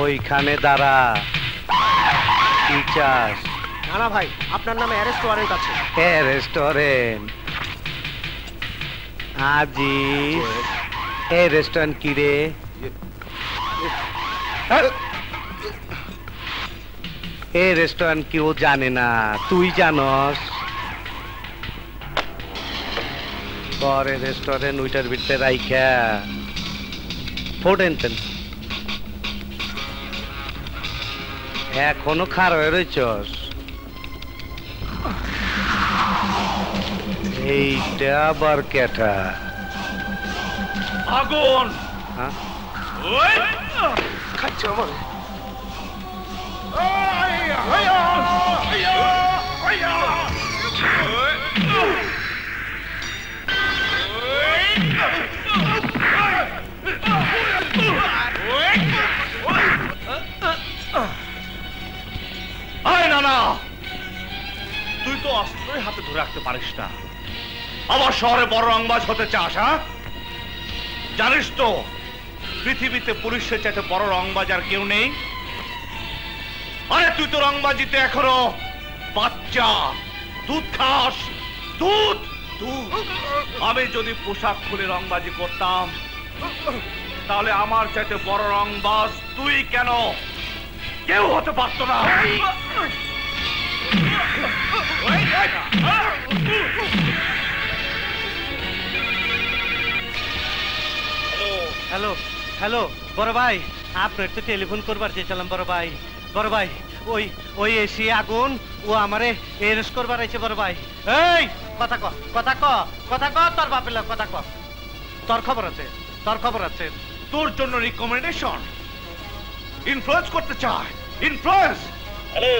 ওইখানে দাঁড়া। কি চাস? না ভাই, আপনার নামে অ্যারেস্ট ওয়ারেন্ট আছে। Arrest warrant? আজিজ, এই রেস্টুরেন্ট কি রে? এই রেস্টুরেন্ট কেউ জানে না, তুই জানস? পরে রেস্টুরেন্ট ওইটার ভিতরে রাইখা ফোটেন এখনো খার হয়ে রয়েছস? এইটা আবার কেটা? আগুন! হ্যাঁ, খাচ্ছে আমার। না, তুই তো অস্ত্রই হাতে ধরে রাখতে পারিস না, আমার শহরে বড় রংবাজ হতে চাস? হ্যাঁ, জানিস তো পৃথিবীতে পুলিশের চাইতে বড় রংবাজ আর কেউ নেই। আরে তুই তো রংবাজিতে এখনো বাচ্চা, দুধ খাস, দুধ। আমি যদি পোশাক খুলে রংবাজি করতাম তাহলে আমার চাইতে বড় রংবাজ তুই কেন কেউ হতে পারতো না। হ্যালো হ্যালো বড় ভাই, আপনার তো টেলিফোন করবার চেয়েছিলাম বড় ভাই। বড় ভাই, ওই ওই এসি আগুন ও আমারে এরেস্ট করবার আইছে বড় ভাই। এই কথা ক, কথা ক, কথা ক, তোর বাপের লোক কথা ক। তোর খবর আছে, তোর খবর আছে। তোর জন্য রিকমেন্ডেশন ইনফ্লুয়েন্স করতে চায়, ইনফ্লুয়েন্স। হ্যালো,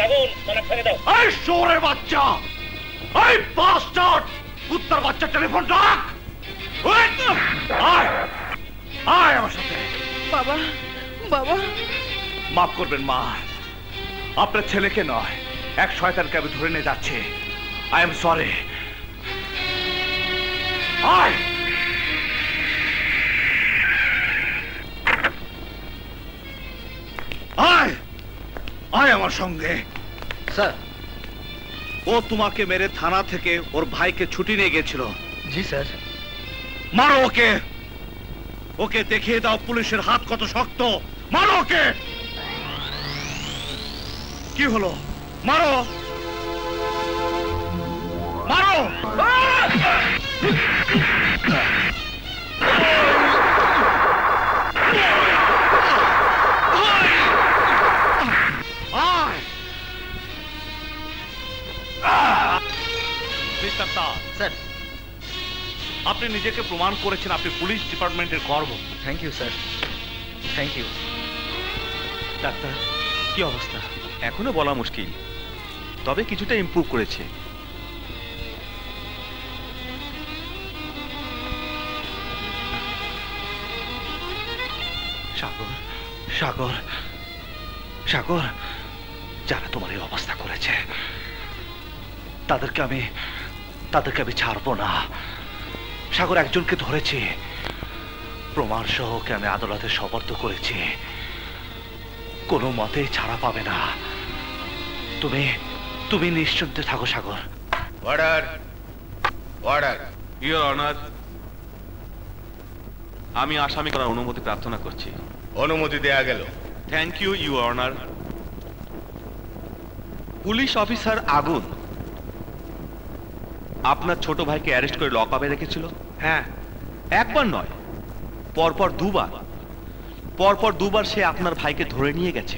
আগুন কানেক্ট দাও। এই শোরের বাচ্চা, এই বাস্টার্ড কুত্তার বাচ্চা, টেলিফোন ডাক। আয় আয় আমার সাথে। বাবা, বাবা মাফ করবেন মা, আপনার ছেলেকে নয় এক শয়তানকে আমি ধরে নিয়ে যাচ্ছি। I am sorry. আয় আয় আয় আমার সঙ্গে। স্যার। ও তোমাকে মেরে থানা থেকে ওর ভাইকে ছুটি নিয়ে গেছিল। জি স্যার। মারো ওকে, ওকে দেখিয়ে দাও পুলিশের হাত কত শক্ত। মারো ওকে। কি হলো? মারো মারো। মিস্টার দাস। স্যার। আপনি নিজেকে প্রমাণ করেছেন আপনি পুলিশ ডিপার্টমেন্টের গর্ব। Thank you sir, thank you. Doctor, কি অবস্থা? এখনো বলা মুশকিল, তবে কিছুটা ইমপ্রুভ করেছে। সাগর, সাগর, সাগর, যারা তোমার এই অবস্থা করেছে তাদেরকে আমি ছাড়বো না। সাগর, একজনকে ধরেছি, প্রমাণ সহ ওকে আমি আদালতে সোপর্দ করেছি, কোনো মতেই ছাড়া পাবে না। তুমি নিশ্চিন্তে থাকো Sagar. Order, order. Your honour, আমি আসামি করার অনুমতি প্রার্থনা করছি। অনুমতি দেয়া গেল। Thank you your honour. Police officer আগুন আপনার ছোট ভাইকে অ্যারেস্ট করে লকআপে রেখেছিল। হ্যাঁ, একবার নয়, পরপর দুবার সে আপনার ভাইকে ধরে নিয়ে গেছে।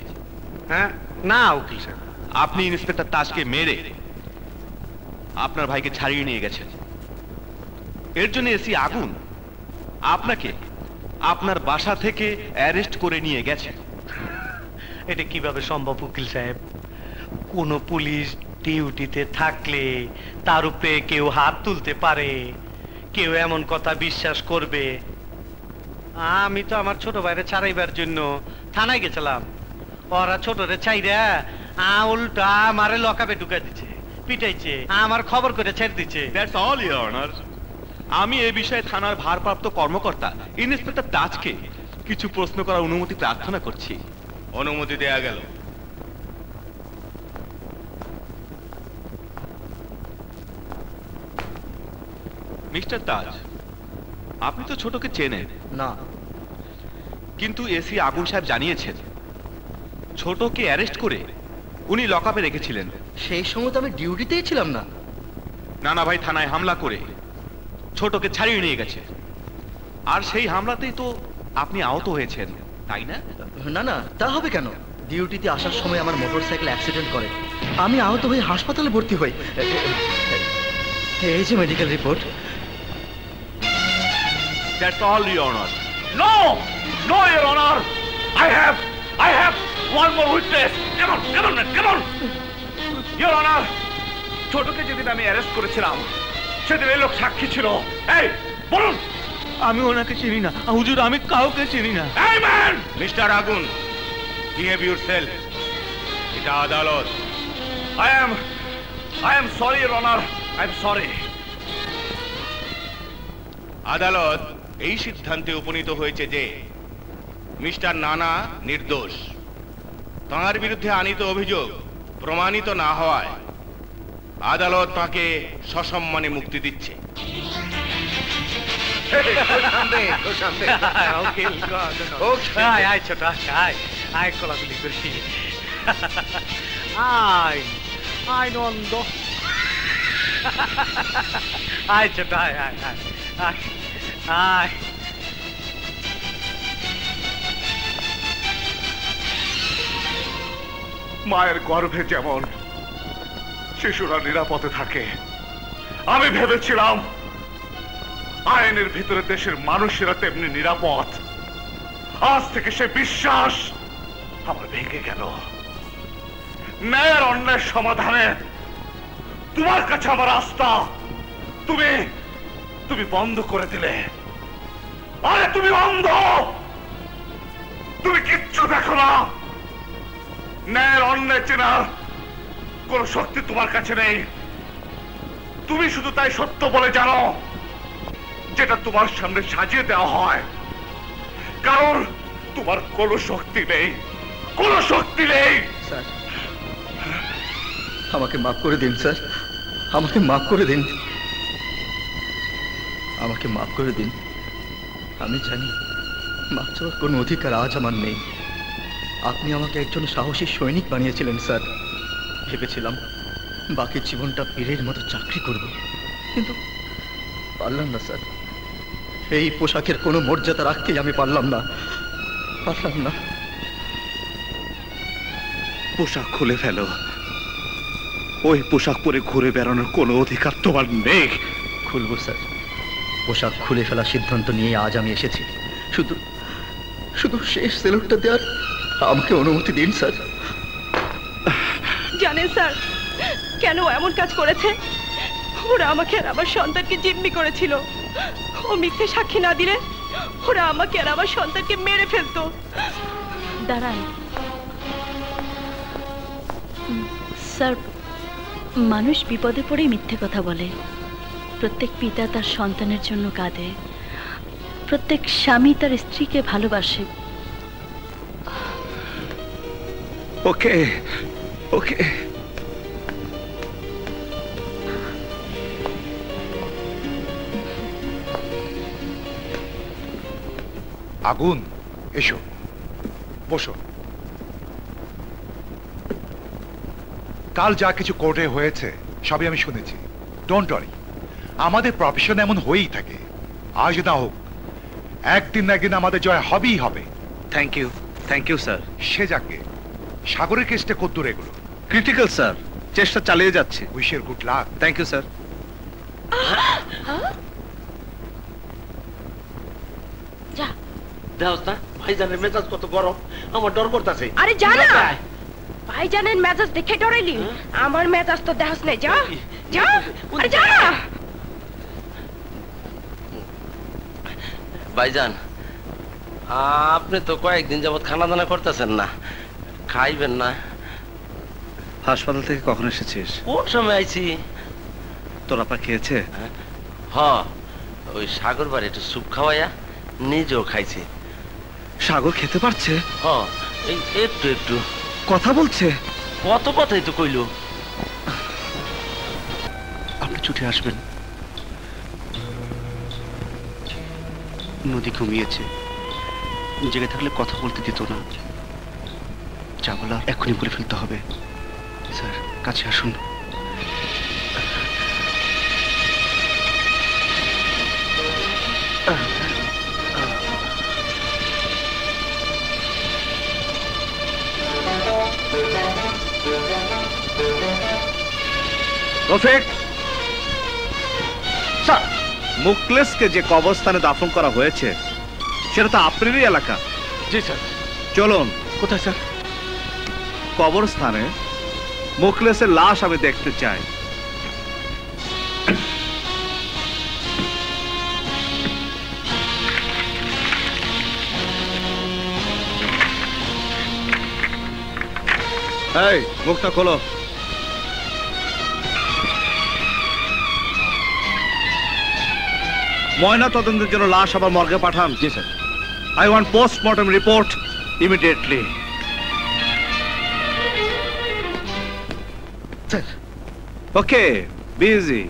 হ্যাঁ, না উকিল সাহেব, আপনি ইন্সপেক্টর তাজকে মেরে আপনার ভাইকে ছাড়িয়ে নিয়ে গেছেন। এর জন্য এসি আগুন আপনাকে আপনার বাসা থেকে অ্যারেস্ট করে নিয়ে গেছে। এটা কিভাবে সম্ভব উকিল সাহেব? কোন পুলিশ ডিউটিতে থাকলে তার উপরে কেউ হাত তুলতে পারে? কেউ এমন কথা বিশ্বাস করবে? আমি তো আমার ছোট ভাইরে ছাড়াইবার জন্য থানায় গেছিলাম, ওরা ছোটরে ছাইরা উল্টা আমারে লকআপে ঢুকাই দিচ্ছে, পিটাইছে, আমার খবর করে ছেড়ে দিচ্ছে। That's all your honour. আমি এই বিষয়ে থানার ভারপ্রাপ্ত কর্মকর্তা ইন্সপেক্টর তাজকে কিছু প্রশ্ন করার অনুমতি প্রার্থনা করছি। অনুমতি দেয়া গেল। মিস্টার তাজ, আপনি তো ছোটকে চেনেন না। কিন্তু এসি আগুন সাহেব জানিয়েছেন ছোটকে অ্যারেস্ট করে উনি লকআপে রেখেছিলেন। সেই সময় তো আমি ডিউটিতেই ছিলাম না। নানা ভাই থানায় হামলা করে ছোটকে ছাড়িয়ে নিয়ে গেছে, আর সেই হামলাতেই তো আপনি আহত হয়েছেন, তাই না? না না, তা হবে কেন? ডিউটিতে আসার সময় আমার মোটরসাইকেল অ্যাক্সিডেন্ট করে আমি আহত হয়ে হাসপাতালে ভর্তি হই। এই যে medical report. That's all, your honour. No! No, Your Honor! I have one more witness! Come on, come on, man, come on! Your Honor! ছোটকে যেদিন আমি অ্যারেস্ট করেছিলাম সেদিন এই লোক সাক্ষী ছিল। এই বলুন। আমি ওনাকে চিনি না হুজুর, আমি কাউকে চিনি না। এই ম্যান! মিস্টার আগুন, বিহেভ ইউরসেলফ। এটা আদালত। I am sorry, Your Honor. I am sorry. আদালত এই সিদ্ধান্তে উপনীত হয়েছে যে মিস্টার নানা নির্দোষ। তাঁর বিরুদ্ধে আনীত অভিযোগ প্রমাণিত না হওয়ায় আদালত তাকে সসম্মানে মুক্তি দিচ্ছে। আয় ছোট, আয় কোলাকুলি করি। আয় নন্দ, আয় ছোট, আয় আয় আয় আয় আয়। মায়ের গর্ভে যেমন শিশুরা নিরাপদে থাকে, আমি ভেবেছিলাম আইনের ভিতরে দেশের মানুষেরা তেমনি নিরাপদ। আজ থেকে সে বিশ্বাস আমার ভেঙে গেল। ন্যায়ের অন্যায়ের সমাধানে তোমার কাছে আমার আস্থা তুমি বন্ধ করে দিলে। আরে তুমি অন্ধ, তুমি কিচ্ছু দেখো না। ন্যায়ের অন্যায় চেনার কোন শক্তি তোমার কাছে নেই। তুমি শুধু তাই সত্য বলে জানো যেটা তোমার সামনে সাজিয়ে দেওয়া হয়, কারণ তোমার কোনো শক্তি নেই, কোনো শক্তি নেই। স্যার, আমাকে মাফ করে দিন স্যার, আমাকে মাফ করে দিন, আমাকে মাফ করে দিন। আমি জানি মাফ চাওয়ার কোনো অধিকার আজ আমার নেই। আপনি আমাকে একজন সাহসী সৈনিক বানিয়েছিলেন স্যার। ভেবেছিলাম বাকি জীবনটা পীরের মতো চাকরি করব, কিন্তু পারলাম না স্যার। এই পোশাকের কোনো মর্যাদা রাখতেই আমি পারলাম না। পোশাক খুলে ফেলো। ওই পোশাক পরে ঘুরে বেড়ানোর কোনো অধিকার তোমার নেই। খুলবো স্যার, পোশাক খুলে ফেলার সিদ্ধান্ত নিয়ে আজ আমি এসেছি। শুধু শুধু শেষ সেলুটটা দেওয়ার আমাকে অনুমতি দিন স্যার। জানেন স্যার কেন ও এমন কাজ করেছে? ওরা আমাকে আর আমার সন্তানকে জিম্মি করেছিল। ও মিথ্যে সাক্ষী না দিলে ওরা আমাকে আর আমার সন্তানকে মেরে ফেলতো। দাঁড়ান স্যার, মানুষ বিপদে পড়েই মিথ্যে কথা বলে। প্রত্যেক পিতা তার সন্তানের জন্য কাঁদে, প্রত্যেক স্বামী তার স্ত্রীকে ভালোবাসে। ওকে ওকে, আগুন, এসো, বসো। কাল যা কিছু কোর্টে হয়েছে সবই আমি শুনেছি। ডোন্ট ওয়ারি, আমাদের প্রফেশন এমন হয়েই থাকে। আজ না হোক একদিন না একদিন আমাদের জয় হবেই হবে। Thank you sir. সে যাকে, সাগরের কেসটা কদ্দূর এগুলো? ক্রিটিক্যাল স্যার, চেষ্টা চালিয়ে যাচ্ছে। উইশের good luck. Thank you sir. যা দেখ না ভাইজানের মেজাজ কত গরম, আমার ডর করতেছে। আরে জানা ভাইজানের মেজাজ দেখে ডরাইলি? আমার মেজাজ তো দেখাস নাই। যা যা, আরে যা না। ভাইজান, আপনি তো কয়েকদিন যাবৎ খানা দানা করতেছেন না, খাইবেন না? হাসপাতাল থেকে কখন এসেছিস? কোন সময় আইছি? তোর আপা খেয়েছে? হ, ওই সাগর বাড়ি একটু স্যুপ খাওয়াইয়া নিজেও খাইছি। সাগর খেতে পারছে? হ্যাঁ, এই একটু একটু কথা বলছে? কত কথাই তো কইল। আপনি ছুটে আসবেন। নদী ঘুমিয়েছে, জেগে থাকলে কথা বলতে দিত না। যা বলা এখনই বলে ফেলতে হবে। স্যার, কাছে আসুন। রফিক স্যার, মুখলেসকে যে কবরস্থানে দাফন করা হয়েছে সেটা তো আপনারই এলাকা। জি স্যার। চলুন। কোথায় স্যার? কবরস্থানে মুখলেসের লাশ আমি দেখতে চাই। এই মুখটা খোলো। ময়না তদন্তের জন্য লাশ আবার মর্গে পাঠান। জি sir. I want post-mortem report immediately. Sir. Okay, be easy.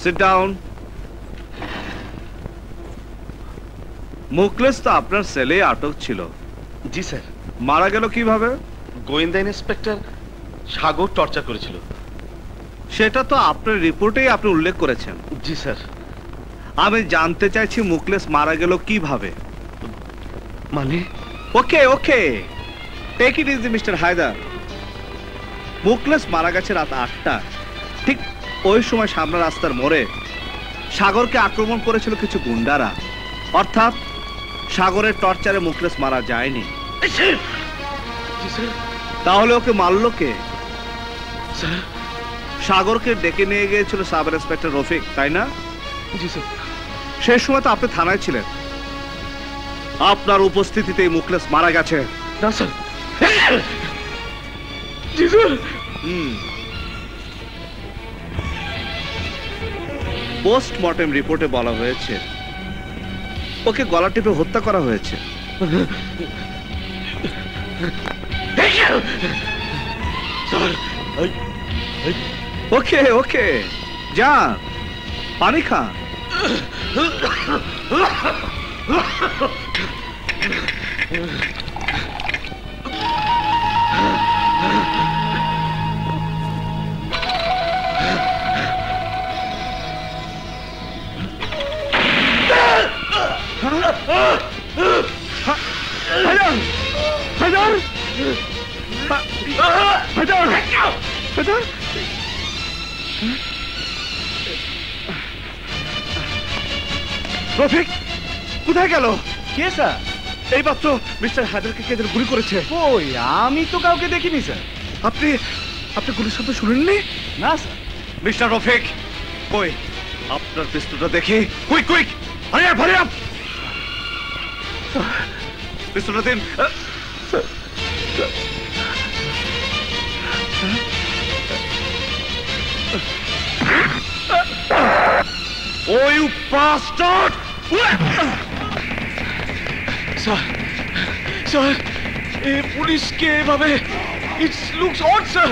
Sit down. Mukhles তো আপনার সেলে আটক ছিল। জি স্যার। মারা গেল কিভাবে? গোয়েন্দা ইন্সপেক্টর সাগর টর্চার করেছিল। সেটা তো আপনার রিপোর্টেই আপনি উল্লেখ করেছেন। জি স্যার। আমি জানতে চাইছি মুখলেস মারা গেল কিভাবে। মানে? Okay okay, take it easy mister Haider. Mukhles মারা গেছে রাত 8টা। ঠিক ওই সময় সামনে রাস্তার মোড়ে সাগরকে আক্রমণ করেছিল কিছু গুন্ডারা। অর্থাৎ সাগরের টর্চারে মুখলেস মারা যায়নি। তাহলে ওকে মারলো কে? স্যার, সাগরকে ডেকে নিয়ে গিয়েছিল সাব ইন্সপেক্টর রফিক, তাই না? জি স্যার। সেই সময় তো আপনি থানায় ছিলেন। আপনার উপস্থিতিতেই মুখলেস মারা গেছে। না স্যার। জি স্যার। পোস্টমর্টেম রিপোর্টে বলা হয়েছে ওকে গলা টিপে হত্যা করা হয়েছে। ওকে ওকে, যান পানি খান। রফিক কোথায় গেল? কে স্যার? এই মাত্র মিস্টার হায়দারকে কে যেন গুলি করেছে। ওই আমি তো কাউকে দেখিনি স্যার। আপনি আপনি গুলির শব্দ শুনেননি? না স্যার। মিস্টার রফিক, ওই আপনার পিস্তলটা দেখি। Quick quick, hurry up hurry up. পিস্তলটা দিন। Oh, you bastard! Sir, sir, এই পুলিশকে এভাবে, ইটস লুকস অড স্যার।